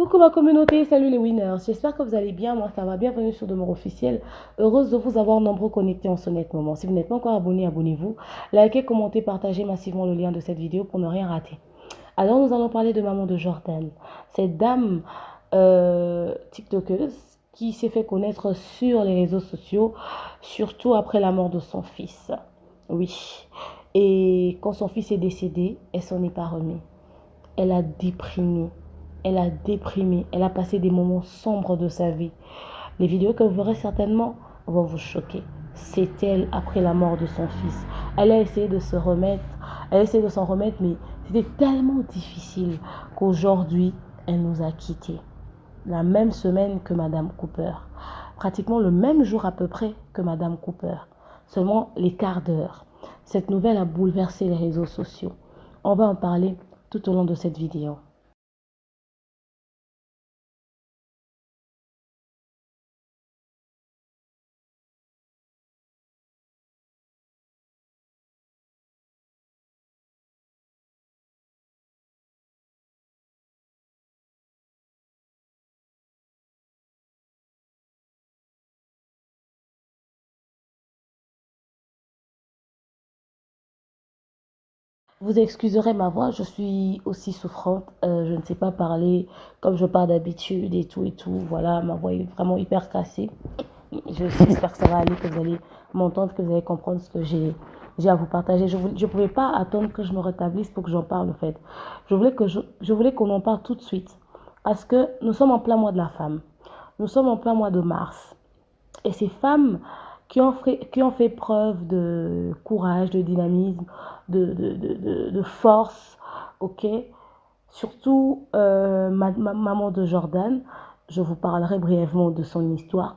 Coucou ma communauté, salut les winners, j'espère que vous allez bien, moi ça va, bienvenue sur Demeure Officiel, heureuse de vous avoir nombreux connectés en ce net moment. Si vous n'êtes pas encore abonné, abonnez-vous, likez, commentez, partagez massivement le lien de cette vidéo pour ne rien rater. Alors nous allons parler de maman de Jordan, cette dame tiktokeuse qui s'est fait connaître sur les réseaux sociaux, surtout après la mort de son fils. Oui, et quand son fils est décédé, elle s'en est pas remise. Elle a déprimé. Elle a déprimé. Elle a passé des moments sombres de sa vie. Les vidéos que vous verrez certainement vont vous choquer. C'est elle après la mort de son fils. Elle a essayé de se remettre. Elle a essayé de s'en remettre, mais c'était tellement difficile qu'aujourd'hui, elle nous a quittés. La même semaine que Madame Cooper. Pratiquement le même jour à peu près que Madame Cooper. Seulement les quarts d'heure. Cette nouvelle a bouleversé les réseaux sociaux. On va en parler tout au long de cette vidéo. Vous excuserez ma voix, je suis aussi souffrante, je ne sais pas parler comme je parle d'habitude et tout, voilà, ma voix est vraiment hyper cassée. J'espère que ça va aller, que vous allez m'entendre, que vous allez comprendre ce que j'ai à vous partager. Je ne pouvais pas attendre que je me rétablisse pour que j'en parle, en fait. Je voulais qu'on en parle tout de suite, parce que nous sommes en plein mois de la femme. Nous sommes en plein mois de mars. Et ces femmes qui ont fait preuve de courage, de dynamisme, de force, ok. Surtout maman de Jordan, je vous parlerai brièvement de son histoire.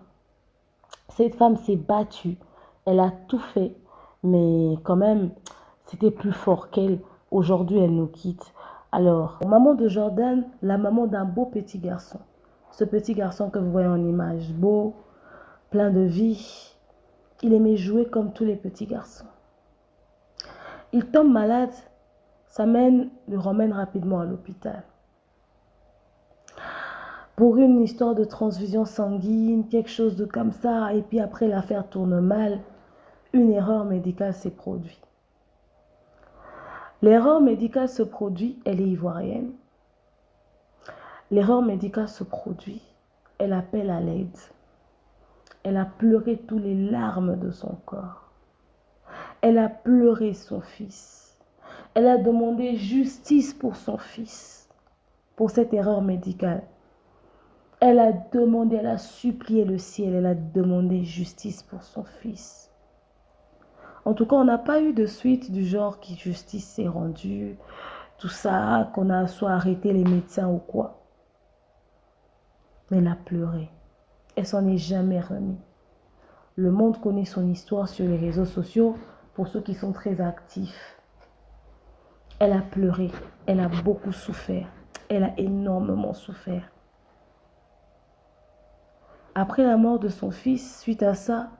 Cette femme s'est battue, elle a tout fait, mais quand même, c'était plus fort qu'elle. Aujourd'hui, elle nous quitte. Alors, maman de Jordan, la maman d'un beau petit garçon. Ce petit garçon que vous voyez en image, beau, plein de vie. Il aimait jouer comme tous les petits garçons. Il tombe malade, sa mère le ramène rapidement à l'hôpital. Pour une histoire de transfusion sanguine, quelque chose de comme ça, et puis après l'affaire tourne mal, une erreur médicale s'est produite. L'erreur médicale se produit, elle est ivoirienne. L'erreur médicale se produit, elle appelle à l'aide. Elle a pleuré tous les larmes de son corps. Elle a pleuré son fils. Elle a demandé justice pour son fils, pour cette erreur médicale. Elle a demandé, elle a supplié le ciel, elle a demandé justice pour son fils. En tout cas, on n'a pas eu de suite du genre qui justice s'est rendue, tout ça, qu'on a soit arrêté les médecins ou quoi. Mais elle a pleuré. Elle s'en est jamais remise. Le monde connaît son histoire sur les réseaux sociaux pour ceux qui sont très actifs. Elle a pleuré, elle a beaucoup souffert, elle a énormément souffert. Après la mort de son fils, suite à ça,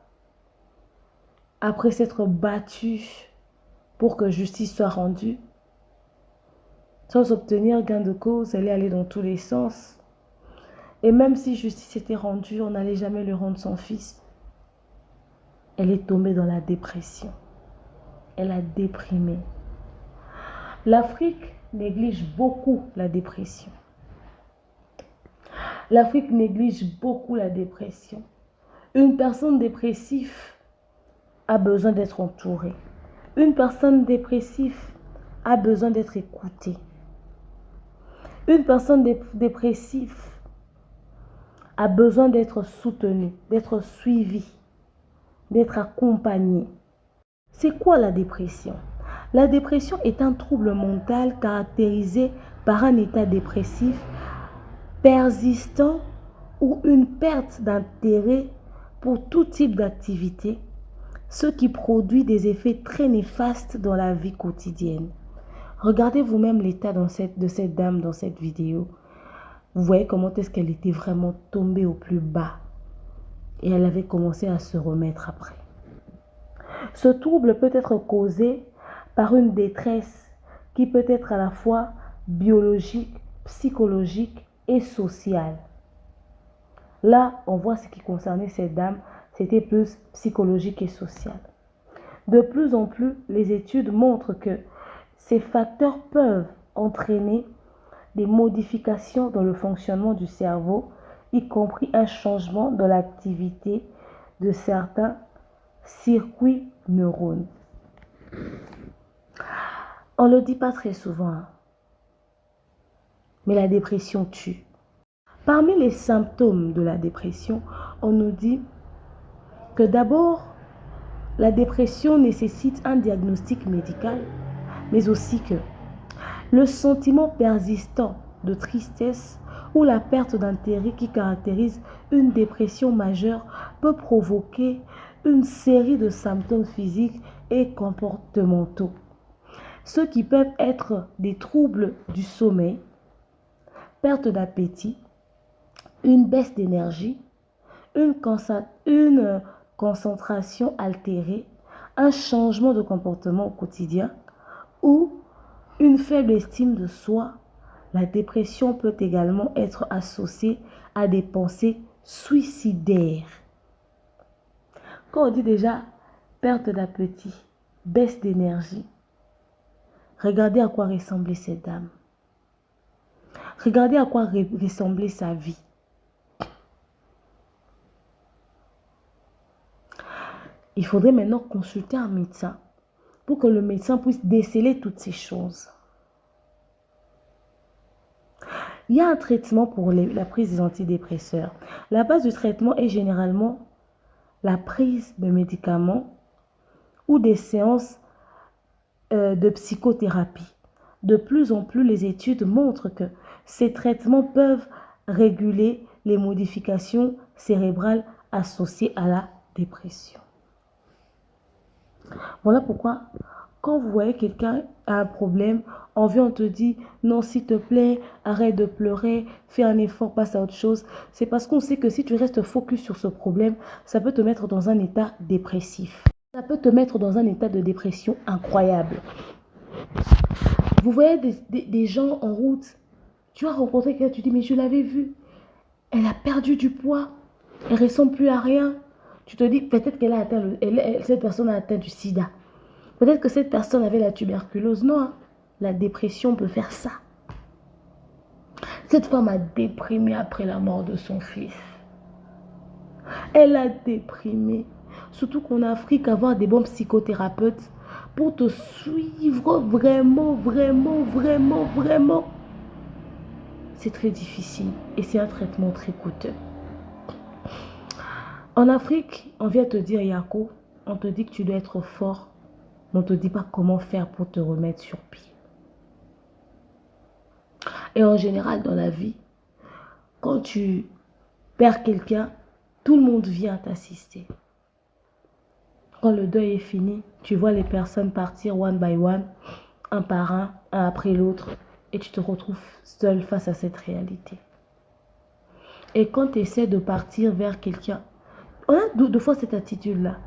après s'être battue pour que justice soit rendue, sans obtenir gain de cause, elle est allée dans tous les sens. Et même si justice était rendue, on n'allait jamais lui rendre son fils. Elle est tombée dans la dépression. Elle a déprimé. L'Afrique néglige beaucoup la dépression. L'Afrique néglige beaucoup la dépression. Une personne dépressive a besoin d'être entourée. Une personne dépressive a besoin d'être écoutée. Une personne dépressive a besoin d'être soutenue, d'être suivie, d'être accompagnée. C'est quoi la dépression? La dépression est un trouble mental caractérisé par un état dépressif persistant ou une perte d'intérêt pour tout type d'activité, ce qui produit des effets très néfastes dans la vie quotidienne. Regardez vous-même l'état de cette dame dans cette vidéo. Vous voyez comment est-ce qu'elle était vraiment tombée au plus bas. Et elle avait commencé à se remettre après. Ce trouble peut être causé par une détresse qui peut être à la fois biologique, psychologique et social. Là, on voit ce qui concernait cette dame, c'était plus psychologique et social. De plus en plus, les études montrent que ces facteurs peuvent entraîner des modifications dans le fonctionnement du cerveau, y compris un changement dans l'activité de certains circuits neurones. On ne le dit pas très souvent, hein, mais la dépression tue. Parmi les symptômes de la dépression, on nous dit que d'abord, la dépression nécessite un diagnostic médical, mais aussi que le sentiment persistant de tristesse ou la perte d'intérêt qui caractérise une dépression majeure peut provoquer une série de symptômes physiques et comportementaux. Ceux qui peuvent être des troubles du sommeil, perte d'appétit, une baisse d'énergie, une concentration altérée, un changement de comportement au quotidien ou une faible estime de soi. La dépression peut également être associée à des pensées suicidaires. Quand on dit déjà perte d'appétit, baisse d'énergie, regardez à quoi ressemblait cette dame. Regardez à quoi ressemblait sa vie. Il faudrait maintenant consulter un médecin pour que le médecin puisse déceler toutes ces choses. Il y a un traitement pour la prise des antidépresseurs. La base du traitement est généralement la prise de médicaments ou des séances de psychothérapie. De plus en plus, les études montrent que ces traitements peuvent réguler les modifications cérébrales associées à la dépression. Voilà pourquoi, quand vous voyez quelqu'un a un problème, on te dit non, s'il te plaît, arrête de pleurer, fais un effort, passe à autre chose. C'est parce qu'on sait que si tu restes focus sur ce problème, ça peut te mettre dans un état dépressif. Ça peut te mettre dans un état de dépression incroyable. Vous voyez des gens en route, tu as rencontré quelqu'un, tu dis mais je l'avais vue, elle a perdu du poids, elle ne ressemble plus à rien. Tu te dis peut-être qu'elle a atteint cette personne a atteint du sida. Peut-être que cette personne avait la tuberculose. Non, hein? La dépression peut faire ça. Cette femme a déprimé après la mort de son fils. Elle a déprimé. Surtout qu'en Afrique, avoir des bons psychothérapeutes pour te suivre vraiment, c'est très difficile et c'est un traitement très coûteux. En Afrique, on vient te dire, Yako, on te dit que tu dois être fort, mais on ne te dit pas comment faire pour te remettre sur pied. Et en général, dans la vie, quand tu perds quelqu'un, tout le monde vient t'assister. Quand le deuil est fini, tu vois les personnes partir one by one, un par un après l'autre, et tu te retrouves seul face à cette réalité. Et quand tu essaies de partir vers quelqu'un, on a deux fois cette attitude-là.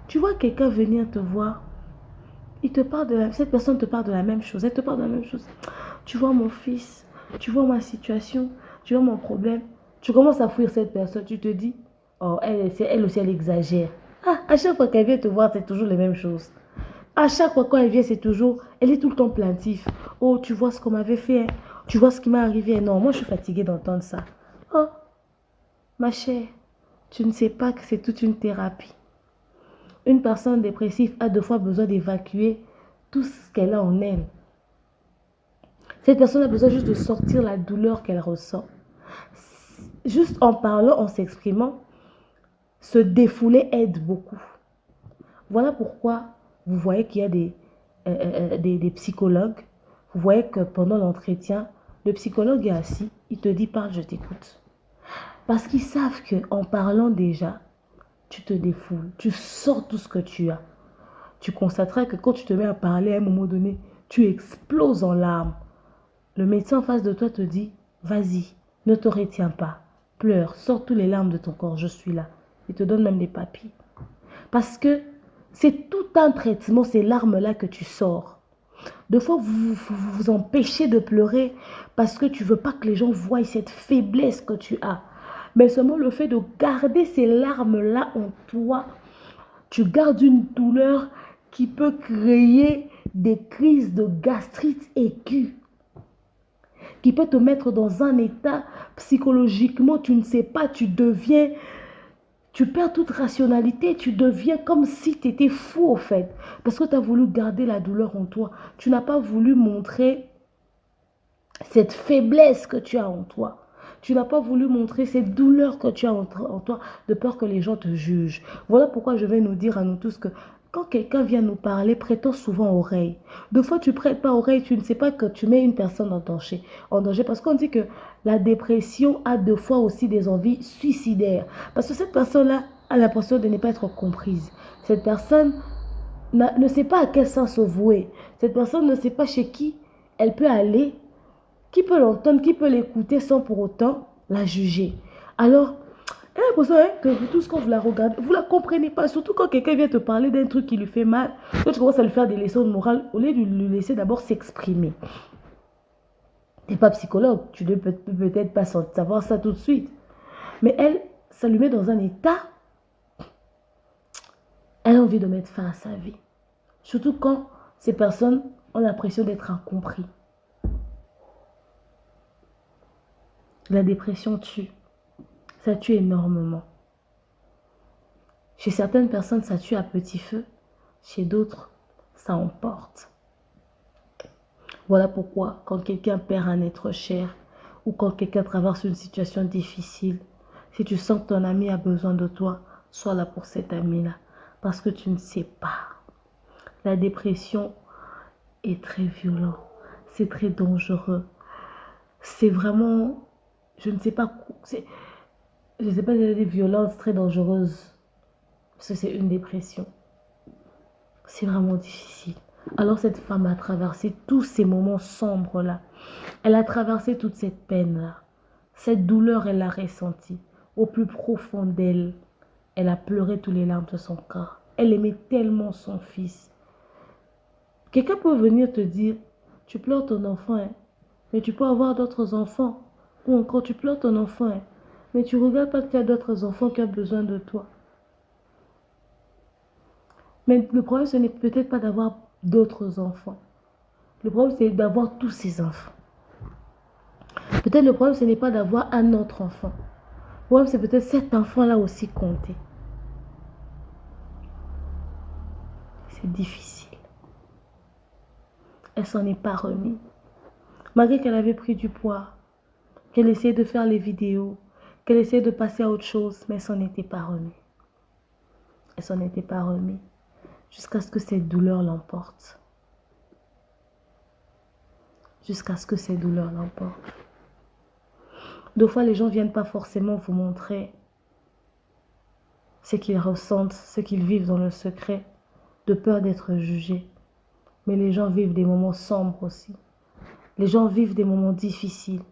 Tu vois quelqu'un venir te voir, cette personne te parle de la même chose, elle te parle de la même chose. Tu vois mon fils, tu vois ma situation, tu vois mon problème. Tu commences à fuir cette personne, tu te dis, oh, elle aussi, elle exagère. Ah, à chaque fois qu'elle vient te voir, c'est toujours les mêmes choses. À chaque fois quand elle vient, c'est toujours, elle est tout le temps plaintive. Oh, tu vois ce qu'on m'avait fait, hein? Tu vois ce qui m'est arrivé. Non, moi je suis fatiguée d'entendre ça. Oh, ma chère, tu ne sais pas que c'est toute une thérapie. Une personne dépressive a 2 fois besoin d'évacuer tout ce qu'elle a en elle. Cette personne a besoin juste de sortir la douleur qu'elle ressent. Juste en parlant, en s'exprimant, se défouler aide beaucoup. Voilà pourquoi vous voyez qu'il y a des psychologues. Vous voyez que pendant l'entretien, le psychologue est assis, il te dit parle, je t'écoute. Parce qu'ils savent qu'en parlant déjà, tu te défoules, tu sors tout ce que tu as. Tu constateras que quand tu te mets à parler à un moment donné, tu exploses en larmes. Le médecin en face de toi te dit, vas-y, ne te retiens pas, pleure, sors tous les larmes de ton corps, je suis là. Il te donne même des papiers. Parce que c'est tout un traitement, ces larmes-là que tu sors. Deux fois, vous empêchez de pleurer parce que tu ne veux pas que les gens voient cette faiblesse que tu as. Mais seulement le fait de garder ces larmes-là en toi, tu gardes une douleur qui peut créer des crises de gastrite aiguë, qui peut te mettre dans un état psychologiquement, tu ne sais pas, tu perds toute rationalité, tu deviens comme si tu étais fou au fait, parce que tu as voulu garder la douleur en toi. Tu n'as pas voulu montrer cette faiblesse que tu as en toi. Tu n'as pas voulu montrer cette douleur que tu as en toi, de peur que les gens te jugent. Voilà pourquoi je vais nous dire à nous tous que quand quelqu'un vient nous parler, prêtons souvent oreille. Deux fois, tu prêtes pas oreille, tu ne sais pas que tu mets une personne en danger. Parce qu'on dit que la dépression a deux fois aussi des envies suicidaires. Parce que cette personne-là a l'impression de ne pas être comprise. Cette personne ne sait pas à quel sens se vouer. Cette personne ne sait pas chez qui elle peut aller, qui peut l'entendre, qui peut l'écouter sans pour autant la juger. Alors, elle a l'impression que vous tous, quand vous la regardez, vous ne la comprenez pas. Surtout quand quelqu'un vient te parler d'un truc qui lui fait mal, quand tu commences à lui faire des leçons de morale, au lieu de lui laisser d'abord s'exprimer. Tu n'es pas psychologue, tu ne peux peut-être pas savoir ça tout de suite. Mais elle, ça lui met dans un état, elle a envie de mettre fin à sa vie. Surtout quand ces personnes ont l'impression d'être incompris. La dépression tue. Ça tue énormément. Chez certaines personnes, ça tue à petit feu. Chez d'autres, ça emporte. Voilà pourquoi, quand quelqu'un perd un être cher ou quand quelqu'un traverse une situation difficile, si tu sens que ton ami a besoin de toi, sois là pour cet ami-là. Parce que tu ne sais pas. La dépression est très violente. C'est très dangereux. C'est vraiment... Je ne sais pas... Je ne sais pas des violences très dangereuses. Parce que c'est une dépression. C'est vraiment difficile. Alors cette femme a traversé tous ces moments sombres-là. Elle a traversé toute cette peine-là. Cette douleur, elle l'a ressentie. Au plus profond d'elle, elle a pleuré tous les larmes de son corps. Elle aimait tellement son fils. Quelqu'un peut venir te dire, tu pleures ton enfant, hein, mais tu peux avoir d'autres enfants. Ou encore, tu pleures ton enfant, hein, mais tu ne regardes pas qu'il y a d'autres enfants qui ont besoin de toi. Mais le problème, ce n'est peut-être pas d'avoir d'autres enfants. Le problème, c'est d'avoir tous ces enfants. Peut-être le problème, ce n'est pas d'avoir un autre enfant. Le problème, c'est peut-être cet enfant-là aussi compter. C'est difficile. Elle s'en est pas remise. Malgré qu'elle avait pris du poids, qu'elle essayait de faire les vidéos, qu'elle essayait de passer à autre chose, mais elle s'en était pas remise. Elle s'en était pas remise. Jusqu'à ce que cette douleur l'emporte. Jusqu'à ce que cette douleur l'emporte. Deux fois, les gens ne viennent pas forcément vous montrer ce qu'ils ressentent, ce qu'ils vivent dans le secret, de peur d'être jugés. Mais les gens vivent des moments sombres aussi. Les gens vivent des moments difficiles.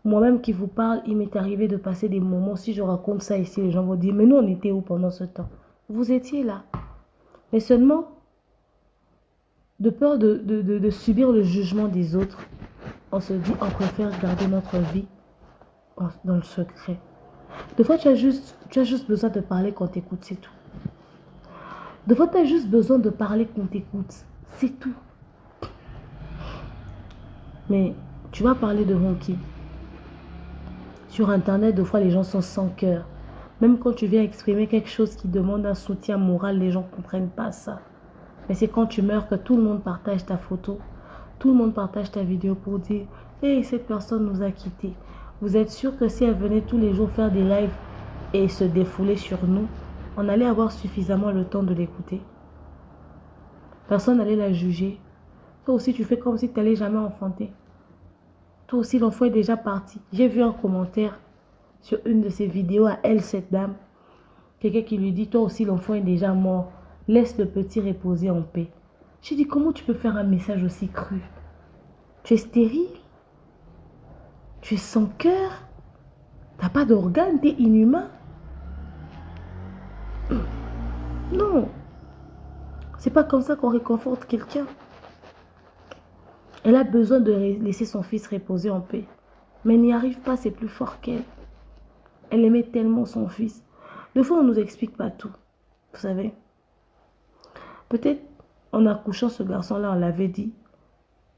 Moi-même qui vous parle, il m'est arrivé de passer des moments, si je raconte ça ici, les gens vont dire, mais nous, on était où pendant ce temps? Vous étiez là. Mais seulement, de peur de subir le jugement des autres, on se dit, on préfère garder notre vie dans le secret. Des fois, tu as juste besoin de parler quand tu écoutes, c'est tout. Des fois, tu as juste besoin de parler quand tu écoutes, c'est tout. Mais tu vas parler devant qui? Sur Internet, des fois, les gens sont sans cœur. Même quand tu viens exprimer quelque chose qui demande un soutien moral, les gens ne comprennent pas ça. Mais c'est quand tu meurs que tout le monde partage ta photo, tout le monde partage ta vidéo pour dire « Hey, cette personne nous a quittés. » Vous êtes sûr que si elle venait tous les jours faire des lives et se défouler sur nous, on allait avoir suffisamment le temps de l'écouter? Personne n'allait la juger. Toi aussi, tu fais comme si tu n'allais jamais enfanter. Toi aussi, l'enfant est déjà parti. J'ai vu un commentaire sur une de ses vidéos à elle, cette dame. Quelqu'un qui lui dit, toi aussi, l'enfant est déjà mort. Laisse le petit reposer en paix. J'ai dit, comment tu peux faire un message aussi cru? Tu es stérile? Tu es sans cœur? Tu n'as pas d'organes? Tu es inhumain? Non. C'est pas comme ça qu'on réconforte quelqu'un. Elle a besoin de laisser son fils reposer en paix. Mais elle n'y arrive pas, c'est plus fort qu'elle. Elle aimait tellement son fils. Des fois, on ne nous explique pas tout. Vous savez. Peut-être, en accouchant ce garçon-là, on l'avait dit,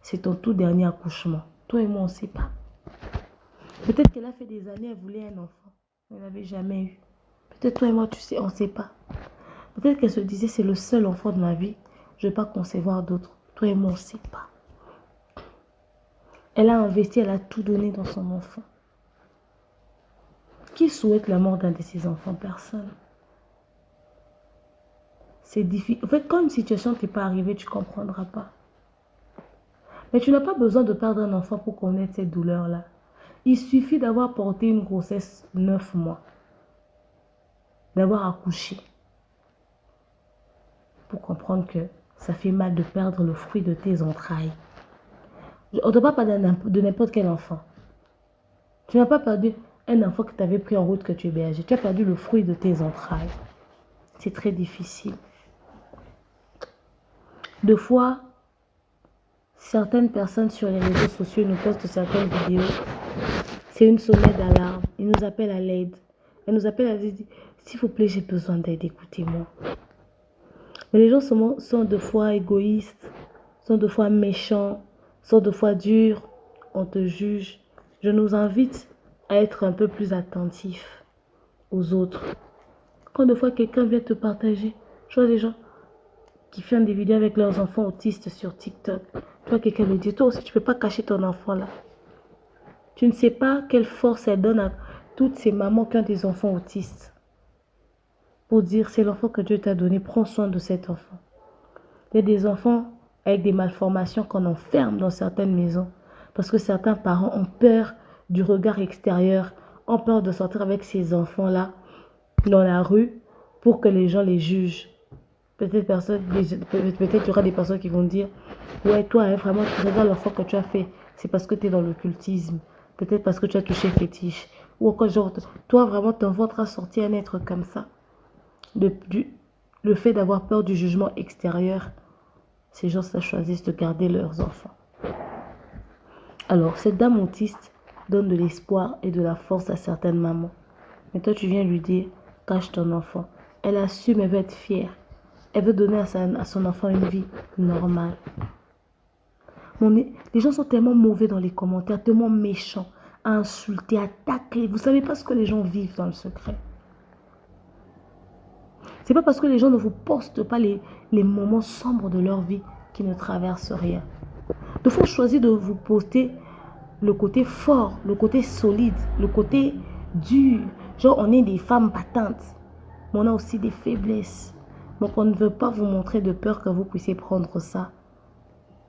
c'est ton tout dernier accouchement. Toi et moi, on ne sait pas. Peut-être qu'elle a fait des années, elle voulait un enfant. Elle n'avait jamais eu. Peut-être toi et moi, tu sais, on ne sait pas. Peut-être qu'elle se disait, c'est le seul enfant de ma vie. Je ne vais pas concevoir d'autres. Toi et moi, on ne sait pas. Elle a investi, elle a tout donné dans son enfant. Qui souhaite la mort d'un de ses enfants? Personne. C'est difficile. En fait, quand une situation t'est pas arrivée, tu ne comprendras pas. Mais tu n'as pas besoin de perdre un enfant pour connaître cette douleur-là. Il suffit d'avoir porté une grossesse 9 mois. D'avoir accouché. Pour comprendre que ça fait mal de perdre le fruit de tes entrailles. On ne te parle pas de n'importe quel enfant. Tu n'as pas perdu un enfant que tu avais pris en route que tu hébergeais. Tu as perdu le fruit de tes entrailles. C'est très difficile. Deux fois, certaines personnes sur les réseaux sociaux nous postent certaines vidéos. C'est une sonnette d'alarme. Ils nous appellent à l'aide. Elles nous appellent à dire, s'il vous plaît, j'ai besoin d'aide, écoutez-moi. Mais les gens sont deux fois égoïstes, sont deux fois méchants, sont deux fois durs. On te juge. Je nous invite à être un peu plus attentifs aux autres. Quand deux fois quelqu'un vient te partager, je vois des gens qui font des vidéos avec leurs enfants autistes sur TikTok. Tu vois quelqu'un me dit, toi aussi tu ne peux pas cacher ton enfant là. Tu ne sais pas quelle force elle donne à toutes ces mamans qui ont des enfants autistes. Pour dire, c'est l'enfant que Dieu t'a donné, prends soin de cet enfant. Il y a des enfants avec des malformations qu'on enferme dans certaines maisons. Parce que certains parents ont peur du regard extérieur, ont peur de sortir avec ces enfants-là dans la rue pour que les gens les jugent. Peut-être il y aura des personnes qui vont dire, ouais, toi, hein, vraiment, tu regardes l'enfant que tu as fait, c'est parce que tu es dans l'occultisme. Peut-être parce que tu as touché fétiche. Ou encore, genre, toi, vraiment, ton ventre a sorti un être comme ça. Le fait d'avoir peur du jugement extérieur, ces gens ça choisissent de garder leurs enfants. Alors, cette dame autiste donne de l'espoir et de la force à certaines mamans. Mais toi, tu viens lui dire, cache ton enfant. Elle assume, elle veut être fière. Elle veut donner à son enfant une vie normale. Les gens sont tellement mauvais dans les commentaires, tellement méchants, à insulter, à tacler. Vous ne savez pas ce que les gens vivent dans le secret. C'est pas parce que les gens ne vous postent pas les moments sombres de leur vie qu'ils ne traversent rien. Il faut choisir de vous poster le côté fort, le côté solide, le côté dur. Genre, on est des femmes battantes, mais on a aussi des faiblesses. Donc, on ne veut pas vous montrer de peur que vous puissiez prendre ça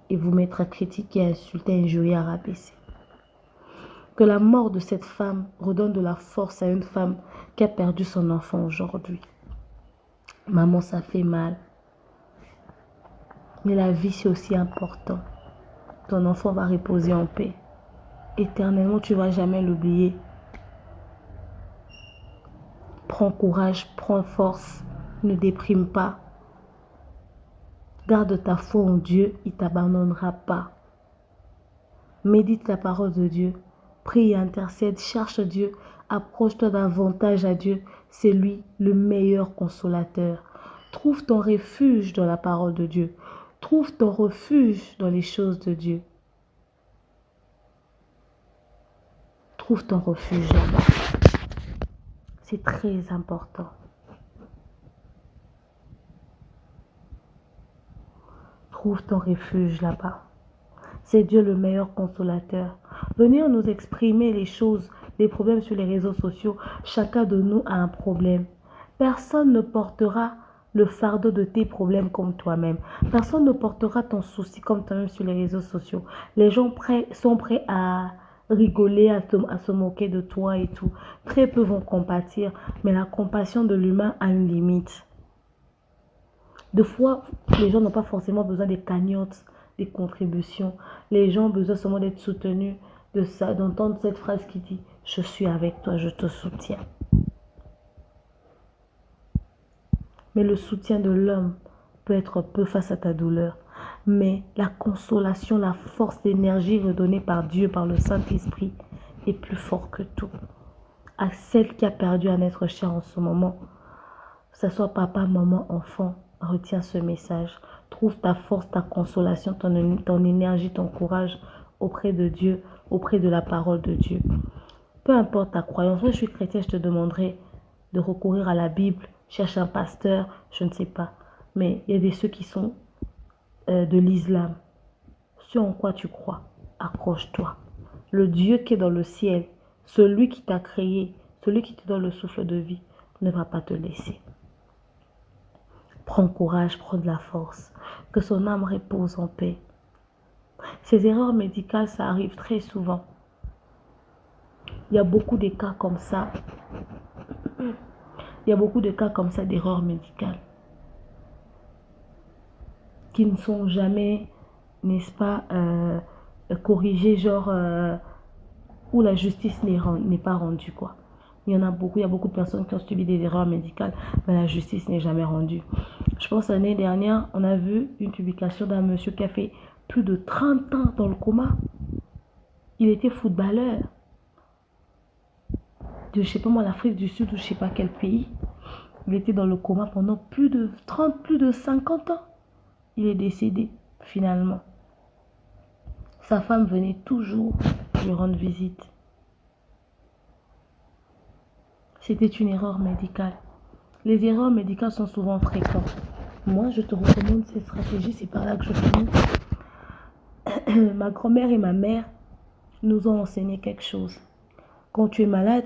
et vous mettre à critiquer, à insulter, à injurier, à rabaisser. Que la mort de cette femme redonne de la force à une femme qui a perdu son enfant aujourd'hui. Maman, ça fait mal. Mais la vie, c'est aussi important. Ton enfant va reposer en paix. Éternellement, tu ne vas jamais l'oublier. Prends courage, prends force. Ne déprime pas. Garde ta foi en Dieu, il ne t'abandonnera pas. Médite la parole de Dieu. Prie et intercède, cherche Dieu. Approche-toi davantage à Dieu. C'est lui le meilleur consolateur. Trouve ton refuge dans la parole de Dieu. Trouve ton refuge dans les choses de Dieu. Trouve ton refuge là-bas. C'est très important. Trouve ton refuge là-bas. C'est Dieu le meilleur consolateur. Venir nous exprimer les choses, les problèmes sur les réseaux sociaux. Chacun de nous a un problème. Personne ne portera le fardeau de tes problèmes comme toi-même. Personne ne portera ton souci comme toi-même sur les réseaux sociaux. Les gens sont prêts à rigoler, à se moquer de toi et tout. Très peu vont compatir, mais la compassion de l'humain a une limite. Des fois, les gens n'ont pas forcément besoin des cagnottes, des contributions. Les gens ont besoin seulement d'être soutenus, d'entendre cette phrase qui dit « Je suis avec toi, je te soutiens ». Mais le soutien de l'homme peut être peu face à ta douleur. Mais la consolation, la force, l'énergie redonnée par Dieu, par le Saint-Esprit, est plus fort que tout. À celle qui a perdu un être cher en ce moment, que ce soit papa, maman, enfant, retiens ce message. Trouve ta force, ta consolation, ton énergie, ton courage auprès de Dieu, auprès de la parole de Dieu. Peu importe ta croyance, moi je suis chrétien, je te demanderai de recourir à la Bible, cherche un pasteur, je ne sais pas. Mais il y a ceux qui sont de l'islam. Ce en quoi tu crois, accroche-toi. Le Dieu qui est dans le ciel, celui qui t'a créé, celui qui te donne le souffle de vie, ne va pas te laisser. Prends courage, prends de la force. Que son âme repose en paix. Ces erreurs médicales, ça arrive très souvent. Il y a beaucoup de cas comme ça. Il y a beaucoup de cas comme ça d'erreurs médicales qui ne sont jamais, n'est-ce pas, corrigées, genre où la justice n'est pas rendue, quoi. Il y en a beaucoup, il y a beaucoup de personnes qui ont subi des erreurs médicales, mais la justice n'est jamais rendue. Je pense l'année dernière, on a vu une publication d'un monsieur qui a fait plus de 30 ans dans le coma. Il était footballeur de, je sais pas moi, l'Afrique du Sud ou je sais pas quel pays. Il était dans le coma pendant plus de 30, plus de 50 ans. Il est décédé, finalement. Sa femme venait toujours lui rendre visite. C'était une erreur médicale. Les erreurs médicales sont souvent fréquentes. Moi, je te recommande cette stratégie, c'est par là que je finis. Ma grand-mère et ma mère nous ont enseigné quelque chose. Quand tu es malade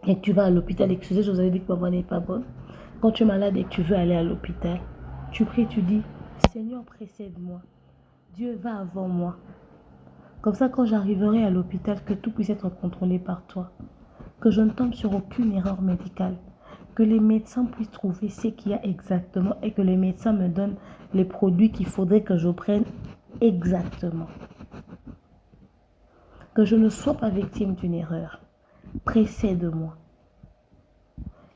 et que tu vas à l'hôpital, excusez, je vous avais dit que ma voix n'est pas bonne. Quand tu es malade et que tu veux aller à l'hôpital, tu pries, tu dis, Seigneur, précède-moi. Dieu va avant moi. Comme ça, quand j'arriverai à l'hôpital, que tout puisse être contrôlé par toi. Que je ne tombe sur aucune erreur médicale. Que les médecins puissent trouver ce qu'il y a exactement et que les médecins me donnent les produits qu'il faudrait que je prenne exactement. Que je ne sois pas victime d'une erreur. Précède-moi.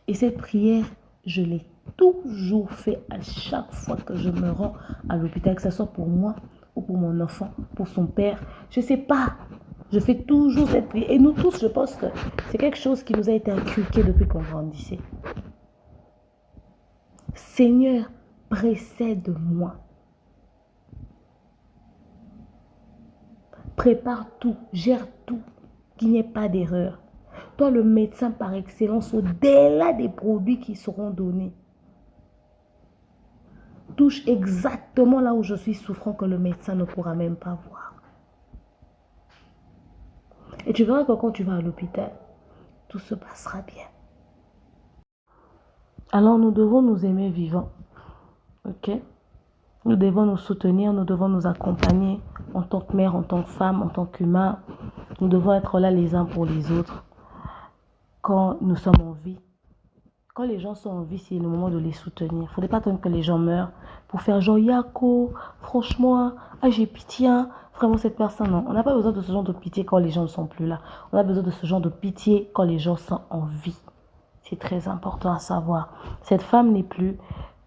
Et cette prière, je l'ai toujours fait à chaque fois que je me rends à l'hôpital, que ce soit pour moi ou pour mon enfant, pour son père. Je ne sais pas. Je fais toujours cette prière. Et nous tous, je pense que c'est quelque chose qui nous a été inculqué depuis qu'on grandissait. Seigneur, précède-moi. Prépare tout, gère tout, qu'il n'y ait pas d'erreur. Toi, le médecin par excellence, au-delà des produits qui seront donnés, touche exactement là où je suis souffrant que le médecin ne pourra même pas voir. Et tu verras que quand tu vas à l'hôpital, tout se passera bien. Alors nous devons nous aimer vivants. Ok? Nous devons nous soutenir, nous devons nous accompagner en tant que mère, en tant que femme, en tant qu'humain. Nous devons être là les uns pour les autres quand nous sommes en vie. Quand les gens sont en vie, c'est le moment de les soutenir. Il ne faudrait pas attendre que les gens meurent pour faire genre Yako, franchement, ah j'ai pitié, hein. Vraiment cette personne, non. On n'a pas besoin de ce genre de pitié quand les gens ne sont plus là. On a besoin de ce genre de pitié quand les gens sont en vie. C'est très important à savoir. Cette femme n'est plus,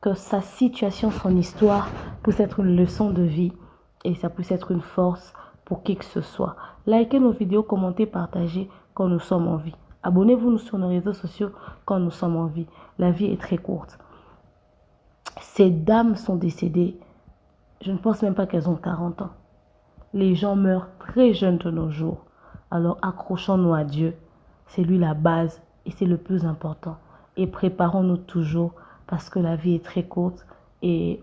que sa situation, son histoire puisse être une leçon de vie et ça puisse être une force pour qui que ce soit. Likez nos vidéos, commentez, partagez quand nous sommes en vie. Abonnez-vous sur nos réseaux sociaux quand nous sommes en vie. La vie est très courte. Ces dames sont décédées. Je ne pense même pas qu'elles ont 40 ans. Les gens meurent très jeunes de nos jours. Alors accrochons-nous à Dieu. C'est lui la base et c'est le plus important. Et préparons-nous toujours parce que la vie est très courte et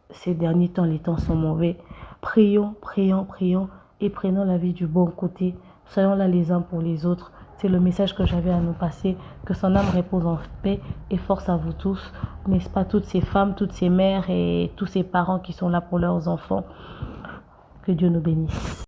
ces derniers temps, les temps sont mauvais. Prions, prions, prions et prenons la vie du bon côté. Soyons là les uns pour les autres. C'est le message que j'avais à nous passer. Que son âme repose en paix et force à vous tous. N'est-ce pas, toutes ces femmes, toutes ces mères et tous ces parents qui sont là pour leurs enfants. Que Dieu nous bénisse.